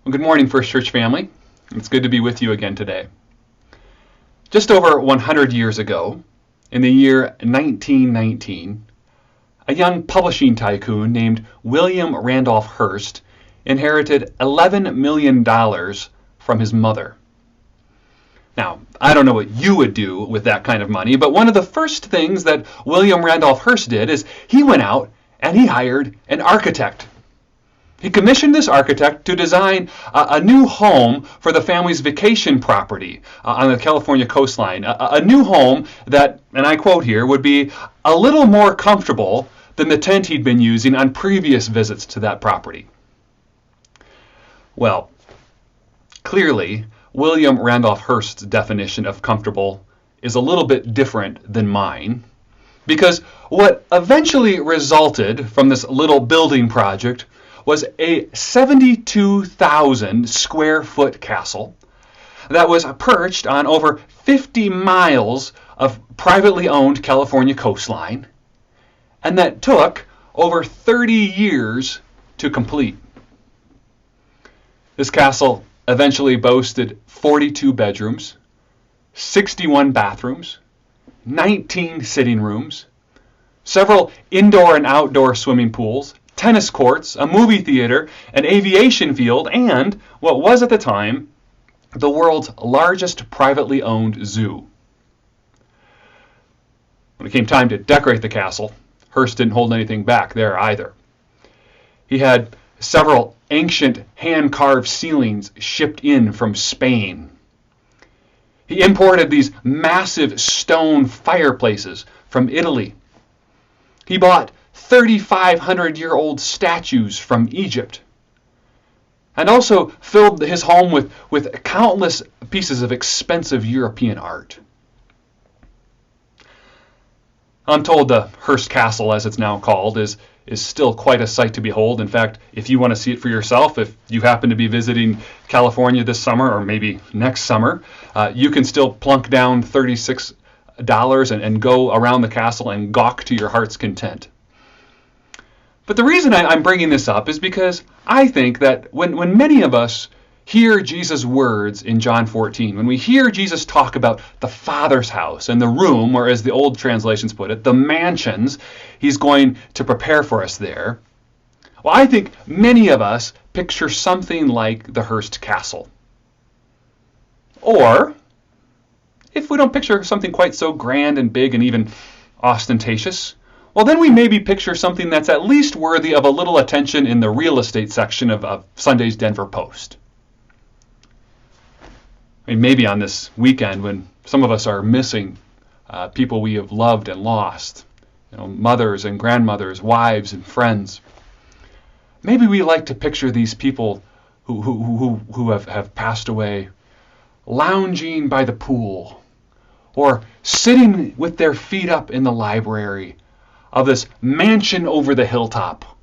Well, good morning, First Church family. It's good to be with you again today. Just over 100 years ago, in the year 1919, a young publishing tycoon named William Randolph Hearst inherited $11 million from his mother. Now, I don't know what you would do with that kind of money, but one of the first things that William Randolph Hearst did is he went out and he hired an architect. He commissioned this architect to design a new home for the family's vacation property on the California coastline. A new home that, and I quote here, would be a little more comfortable than the tent he'd been using on previous visits to that property. Well, clearly, William Randolph Hearst's definition of comfortable is a little bit different than mine, because what eventually resulted from this little building project was a 72,000 square foot castle that was perched on over 50 miles of privately owned California coastline, and that took over 30 years to complete. This castle eventually boasted 42 bedrooms, 61 bathrooms, 19 sitting rooms, several indoor and outdoor swimming pools, tennis courts, a movie theater, an aviation field, and what was at the time the world's largest privately owned zoo. When it came time to decorate the castle, Hearst didn't hold anything back there either. He had several ancient hand-carved ceilings shipped in from Spain. He imported these massive stone fireplaces from Italy. He bought 3,500-year-old statues from Egypt, and also filled his home with countless pieces of expensive European art. I'm told the Hearst Castle, as it's now called, is still quite a sight to behold. In fact, if you want to see it for yourself, if you happen to be visiting California this summer or maybe next summer, you can still plunk down $36 and go around the castle and gawk to your heart's content. But the reason I'm bringing this up is because I think that when many of us hear Jesus' words in John 14, when we hear Jesus talk about the Father's house and the room, or as the old translations put it, the mansions he's going to prepare for us there, well, I think many of us picture something like the Hearst Castle. Or, if we don't picture something quite so grand and big and even ostentatious, well, then we maybe picture something that's at least worthy of a little attention in the real estate section of Sunday's Denver Post. I mean, maybe on this weekend when some of us are missing people we have loved and lost, mothers and grandmothers, wives and friends. Maybe we like to picture these people who have passed away lounging by the pool or sitting with their feet up in the library of this mansion over the hilltop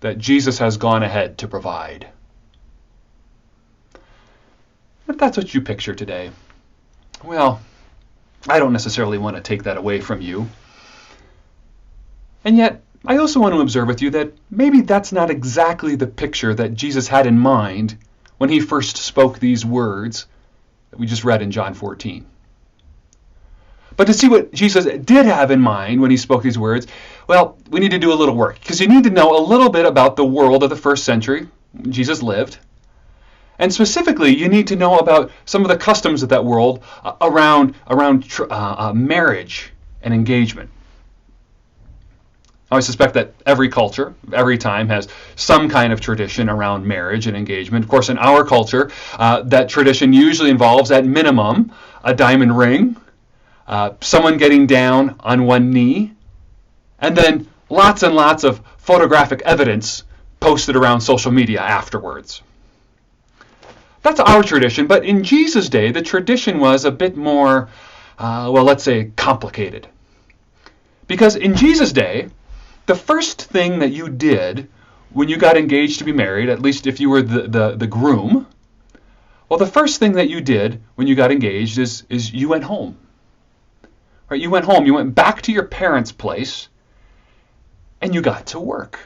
that Jesus has gone ahead to provide. If that's what you picture today, well, I don't necessarily want to take that away from you. And yet, I also want to observe with you that maybe that's not exactly the picture that Jesus had in mind when he first spoke these words that we just read in John 14. But to see what Jesus did have in mind when he spoke these words, well, we need to do a little work, because you need to know a little bit about the world of the first century when Jesus lived. And specifically, you need to know about some of the customs of that world around marriage and engagement. I suspect that every culture, every time, has some kind of tradition around marriage and engagement. Of course, in our culture, that tradition usually involves, at minimum, a diamond ring, someone getting down on one knee, and then lots and lots of photographic evidence posted around social media afterwards. That's our tradition, but in Jesus' day, the tradition was a bit more, let's say, complicated. Because in Jesus' day, the first thing that you did when you got engaged to be married, at least if you were the groom, well, the first thing that you did when you got engaged is you went home. Right? You went home, you went back to your parents' place, and you got to work.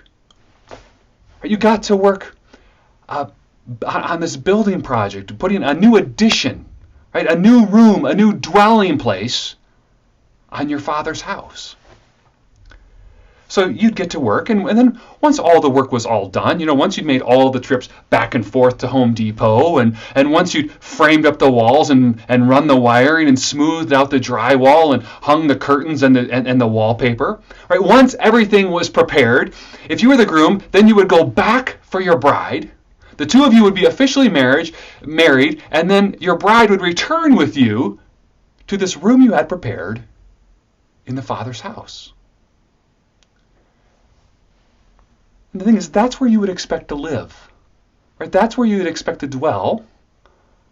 Right? You got to work on this building project, putting a new addition, right? A new room, a new dwelling place on your Father's house. So you'd get to work, and then once all the work was all done, once you'd made all the trips back and forth to Home Depot, and once you'd framed up the walls and run the wiring and smoothed out the drywall and hung the curtains and the wallpaper, right? Once everything was prepared, if you were the groom, then you would go back for your bride. The two of you would be officially married, and then your bride would return with you to this room you had prepared in the Father's house. And the thing is, that's where you would expect to live, right? That's where you would expect to dwell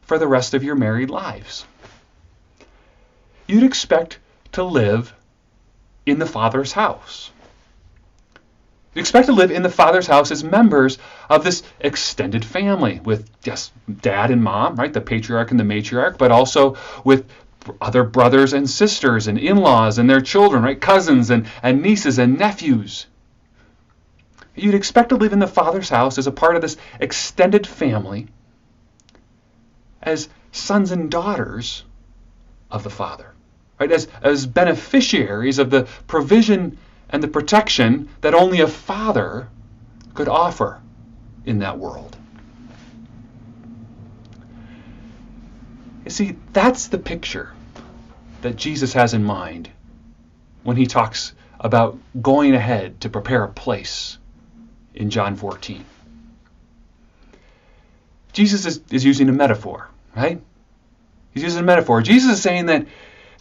for the rest of your married lives. You'd expect to live in the Father's house. You expect to live in the Father's house as members of this extended family with, yes, dad and mom, right? The patriarch and the matriarch, but also with other brothers and sisters and in-laws and their children, right? Cousins and nieces and nephews. You'd expect to live in the Father's house as a part of this extended family, as sons and daughters of the Father, right? As beneficiaries of the provision and the protection that only a father could offer in that world. You see, that's the picture that Jesus has in mind when he talks about going ahead to prepare a place in John 14. Jesus is using a metaphor, right? He's using a metaphor. Jesus is saying that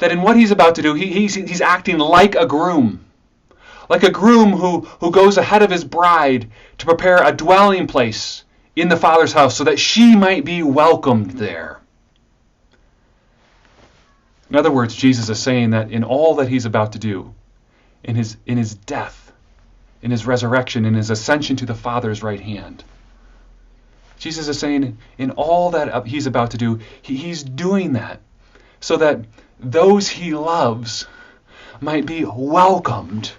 in what he's about to do, he's acting like a groom. Like a groom who goes ahead of his bride to prepare a dwelling place in the Father's house so that she might be welcomed there. In other words, Jesus is saying that in all that he's about to do, in his death, in his resurrection, in his ascension to the Father's right hand, Jesus is saying in all that he's about to do, he's doing that so that those he loves might be welcomed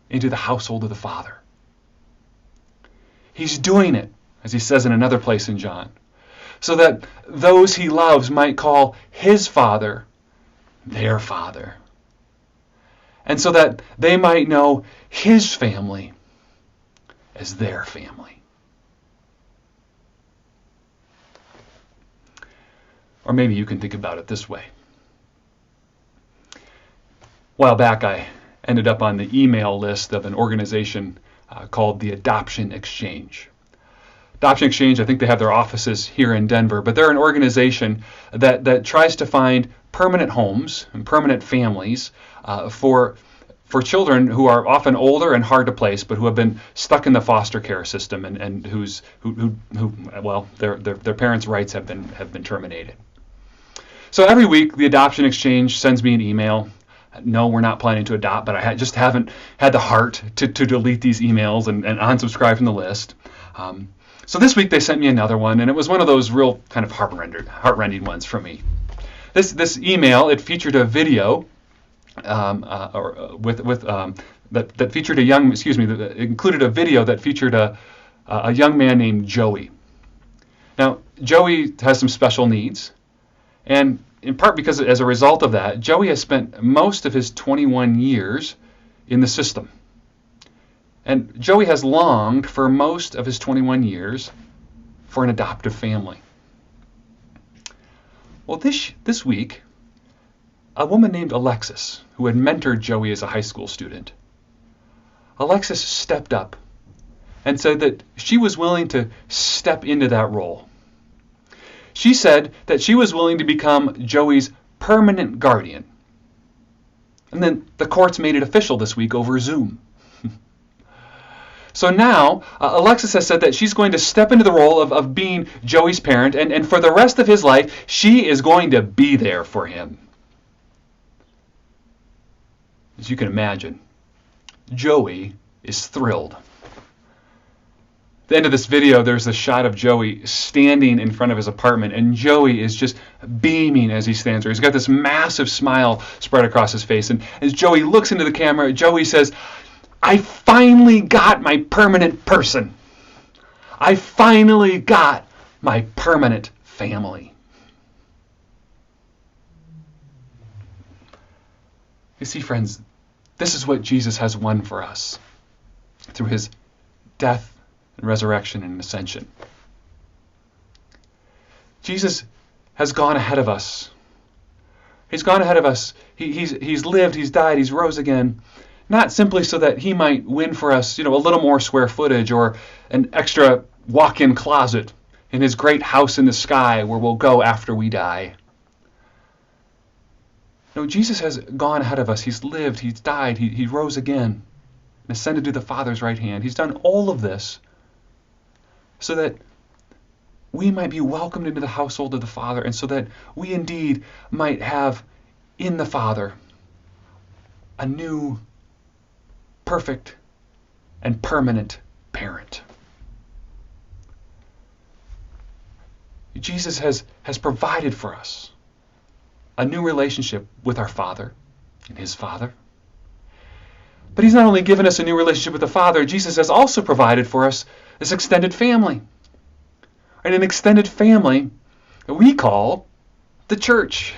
into the household of the Father. He's doing it, as he says in another place in John, so that those he loves might call his Father their Father, and so that they might know his family as their family. Or maybe you can think about it this way. A while back, I ended up on the email list of an organization called the Adoption Exchange. Adoption Exchange, I think they have their offices here in Denver, but they're an organization that tries to find permanent homes and permanent families for children who are often older and hard to place, but who have been stuck in the foster care system and who their parents' rights have been terminated. So every week, the Adoption Exchange sends me an email. No, we're not planning to adopt, but I just haven't had the heart to delete these emails and unsubscribe from the list. So this week they sent me another one, and it was one of those real kind of heart-rending ones for me. This email, it featured a video that featured that included a video that featured a young man named Joey. Now, Joey has some special needs, and in part because as a result of that, Joey has spent most of his 21 years in the system. And Joey has longed for most of his 21 years for an adoptive family. Well, this week, a woman named Alexis, who had mentored Joey as a high school student, Alexis stepped up and said that she was willing to step into that role. She said that she was willing to become Joey's permanent guardian. And then the courts made it official this week over Zoom. So now, Alexis has said that she's going to step into the role of being Joey's parent, and for the rest of his life, she is going to be there for him. As you can imagine, Joey is thrilled. At the end of this video, there's a shot of Joey standing in front of his apartment, and Joey is just beaming as he stands there. He's got this massive smile spread across his face, and as Joey looks into the camera, Joey says, "I finally got my permanent person. I finally got my permanent family. You see, friends, this is what Jesus has won for us through his death and resurrection and ascension. Jesus has gone ahead of us. He's gone ahead of us. He's lived, he's died, he's rose again, not simply so that he might win for us, a little more square footage or an extra walk-in closet in his great house in the sky where we'll go after we die. No, Jesus has gone ahead of us. He's lived, he's died, he rose again, and ascended to the Father's right hand. He's done all of this so that we might be welcomed into the household of the Father, and so that we indeed might have in the Father a new, perfect, and permanent parent. Jesus has provided for us a new relationship with our Father and his Father. But he's not only given us a new relationship with the Father, Jesus has also provided for us this extended family. And an extended family that we call the church.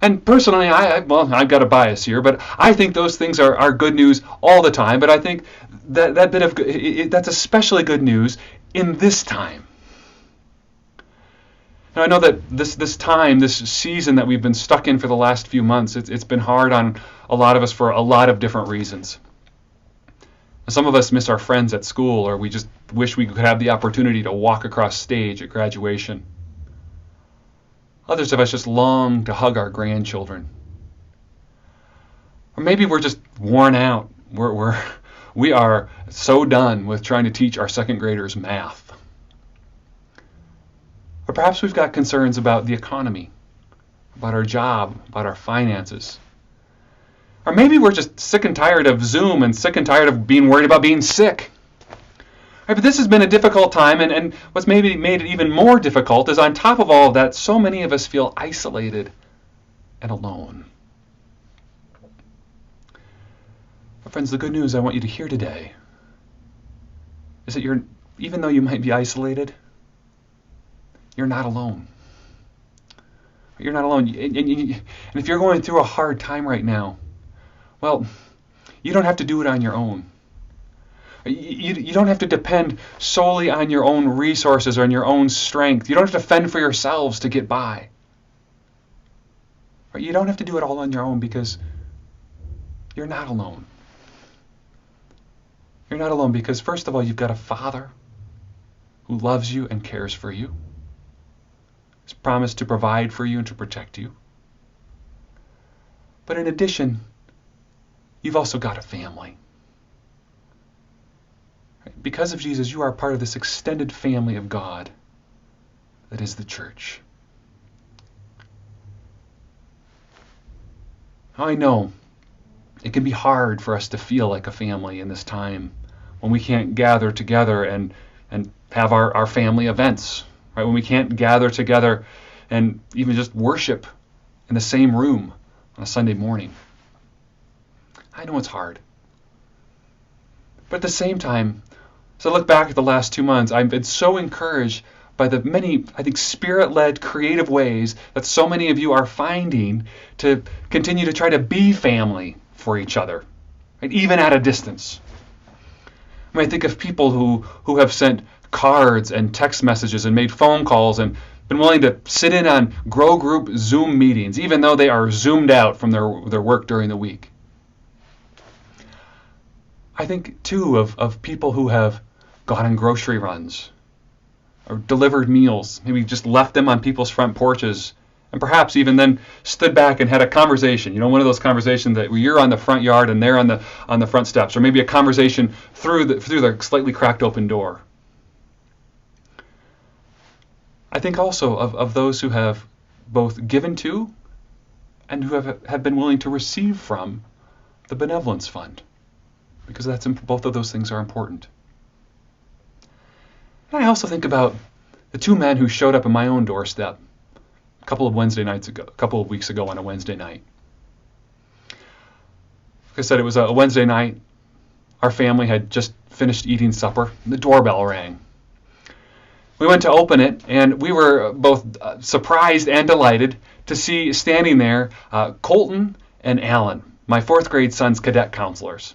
And personally, I've got a bias here, but I think those things are good news all the time. But I think that bit of that's especially good news in this time. Now, I know that this time, this season that we've been stuck in for the last few months, it's been hard on a lot of us for a lot of different reasons. Some of us miss our friends at school, or we just wish we could have the opportunity to walk across stage at graduation. Others of us just long to hug our grandchildren. Or maybe we're just worn out. We are so done with trying to teach our second graders math. Or perhaps we've got concerns about the economy, about our job, about our finances. Or maybe we're just sick and tired of Zoom and sick and tired of being worried about being sick. Right, but this has been a difficult time, and what's maybe made it even more difficult is on top of all of that, so many of us feel isolated and alone. But friends, the good news I want you to hear today is that even though you might be isolated, you're not alone. You're not alone. And if you're going through a hard time right now, well, you don't have to do it on your own. You don't have to depend solely on your own resources or on your own strength. You don't have to fend for yourselves to get by. You don't have to do it all on your own because you're not alone. You're not alone because, first of all, you've got a Father who loves you and cares for you. He's promised to provide for you and to protect you. But in addition, you've also got a family. Because of Jesus, you are part of this extended family of God that is the church. Now, I know it can be hard for us to feel like a family in this time when we can't gather together and have our family events, right? When we can't gather together and even just worship in the same room on a Sunday morning. I know it's hard. But at the same time, as I look back at the last 2 months, I've been so encouraged by the many, I think, Spirit-led creative ways that so many of you are finding to continue to try to be family for each other, right? Even at a distance. I think of people who have sent cards and text messages and made phone calls and been willing to sit in on Grow Group Zoom meetings, even though they are zoomed out from their work during the week. I think, too, of people who have gone on grocery runs or delivered meals, maybe just left them on people's front porches, and perhaps even then stood back and had a conversation. One of those conversations that where you're on the front yard and they're on the front steps, or maybe a conversation through the slightly cracked open door. I think also of those who have both given to and who have been willing to receive from the benevolence fund, because both of those things are important. And I also think about the 2 men who showed up at my own doorstep a couple of weeks ago on a Wednesday night. Like I said, it was a Wednesday night. Our family had just finished eating supper, and the doorbell rang. We went to open it, and we were both surprised and delighted to see standing there Colton and Alan, my fourth grade son's cadet counselors.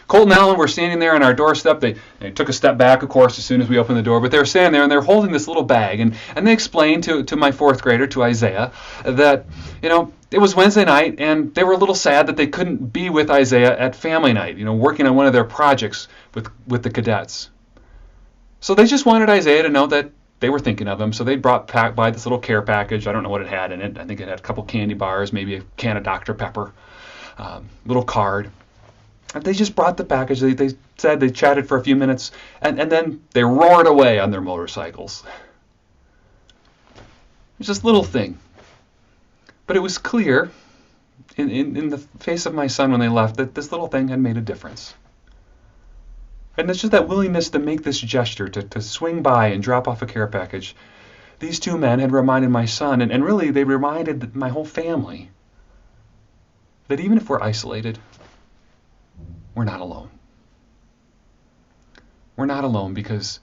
Colton and Alan were standing there on our doorstep. They took a step back, of course, as soon as we opened the door, but they were standing there and they're holding this little bag. And they explained to my fourth grader, to Isaiah, that, it was Wednesday night and they were a little sad that they couldn't be with Isaiah at family night, working on one of their projects with the cadets. So they just wanted Isaiah to know that they were thinking of him. So they brought by this little care package. I don't know what it had in it. I think it had a couple candy bars, maybe a can of Dr. Pepper, little card. They just brought the package. They said they chatted for a few minutes, and then they roared away on their motorcycles. It's just a little thing. But it was clear in the face of my son when they left that this little thing had made a difference. And it's just that willingness to make this gesture, to swing by and drop off a care package. These two men had reminded my son, and really they reminded my whole family, that even if we're isolated, we're not alone. We're not alone because,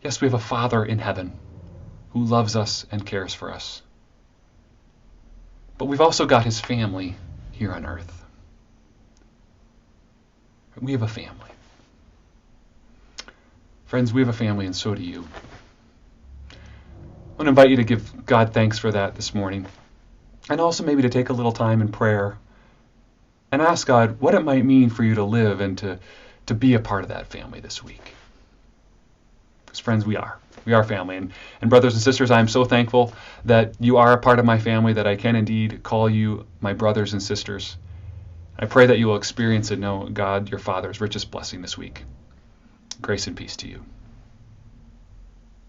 yes, we have a Father in heaven who loves us and cares for us. But we've also got his family here on earth. We have a family. Friends, we have a family, and so do you. I want to invite you to give God thanks for that this morning, and also maybe to take a little time in prayer and ask God what it might mean for you to live and to be a part of that family this week. Because friends, we are family. And brothers and sisters, I am so thankful that you are a part of my family, that I can indeed call you my brothers and sisters. I pray that you will experience and know God, your Father's richest blessing this week. Grace and peace to you.